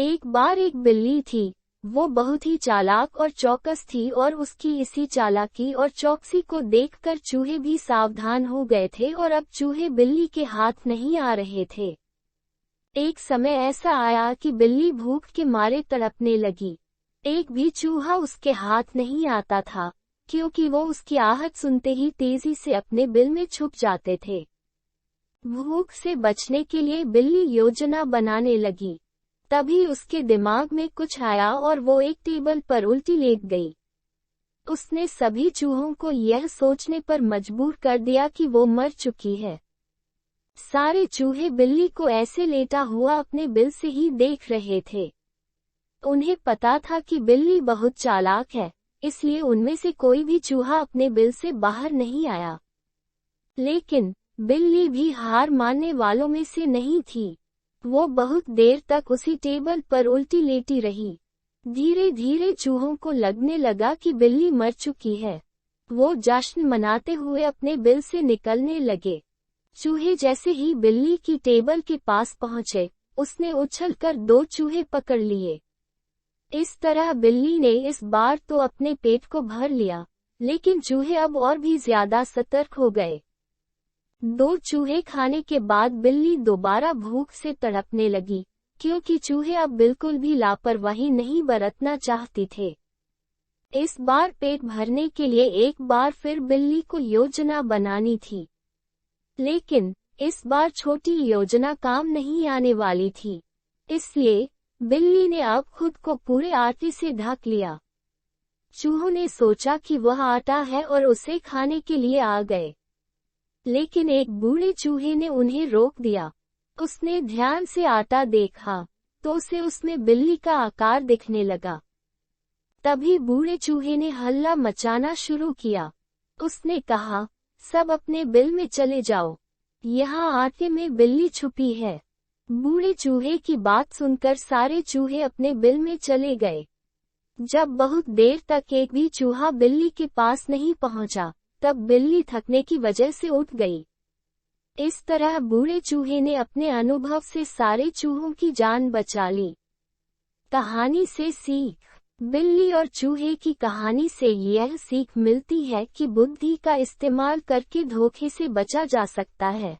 एक बार एक बिल्ली थी। वो बहुत ही चालाक और चौकस थी और उसकी इसी चालाकी और चौकसी को देखकर चूहे भी सावधान हो गए थे और अब चूहे बिल्ली के हाथ नहीं आ रहे थे। एक समय ऐसा आया कि बिल्ली भूख के मारे तड़पने लगी। एक भी चूहा उसके हाथ नहीं आता था, क्योंकि वो उसकी आहट सुनते ही तेजी से अपने बिल में छुप जाते थे। भूख से बचने के लिए बिल्ली योजना बनाने लगी। तभी उसके दिमाग में कुछ आया और वो एक टेबल पर उल्टी लेट गई। उसने सभी चूहों को यह सोचने पर मजबूर कर दिया कि वो मर चुकी है। सारे चूहे बिल्ली को ऐसे लेटा हुआ अपने बिल से ही देख रहे थे। उन्हें पता था कि बिल्ली बहुत चालाक है, इसलिए उनमें से कोई भी चूहा अपने बिल से बाहर नहीं आया। लेकिन बिल्ली भी हार मानने वालों में से नहीं थी। वो बहुत देर तक उसी टेबल पर उल्टी लेटी रही। धीरे धीरे चूहों को लगने लगा कि बिल्ली मर चुकी है। वो जश्न मनाते हुए अपने बिल से निकलने लगे। चूहे जैसे ही बिल्ली की टेबल के पास पहुंचे, उसने उछलकर 2 चूहे पकड़ लिए। इस तरह बिल्ली ने इस बार तो अपने पेट को भर लिया, लेकिन चूहे अब और भी ज्यादा सतर्क हो गए। 2 चूहे खाने के बाद बिल्ली दोबारा भूख से तड़पने लगी, क्योंकि चूहे अब बिल्कुल भी लापरवाही नहीं बरतना चाहते थे। इस बार पेट भरने के लिए एक बार फिर बिल्ली को योजना बनानी थी। लेकिन इस बार छोटी योजना काम नहीं आने वाली थी। इसलिए बिल्ली ने अब खुद को पूरे आटे से ढक लिया। चूहों ने सोचा कि वह आटा है और उसे खाने के लिए आ गए। लेकिन एक बूढ़े चूहे ने उन्हें रोक दिया। उसने ध्यान से आटा देखा तो उसे उसमें बिल्ली का आकार दिखने लगा। तभी बूढ़े चूहे ने हल्ला मचाना शुरू किया। उसने कहा, सब अपने बिल में चले जाओ, यहाँ आटे में बिल्ली छुपी है। बूढ़े चूहे की बात सुनकर सारे चूहे अपने बिल में चले गए। जब बहुत देर तक एक भी चूहा बिल्ली के पास नहीं पहुंचा, तब बिल्ली थकने की वजह से उठ गई। इस तरह बूढ़े चूहे ने अपने अनुभव से सारे चूहों की जान बचा ली। कहानी से सीख। बिल्ली और चूहे की कहानी से यह सीख मिलती है कि बुद्धि का इस्तेमाल करके धोखे से बचा जा सकता है।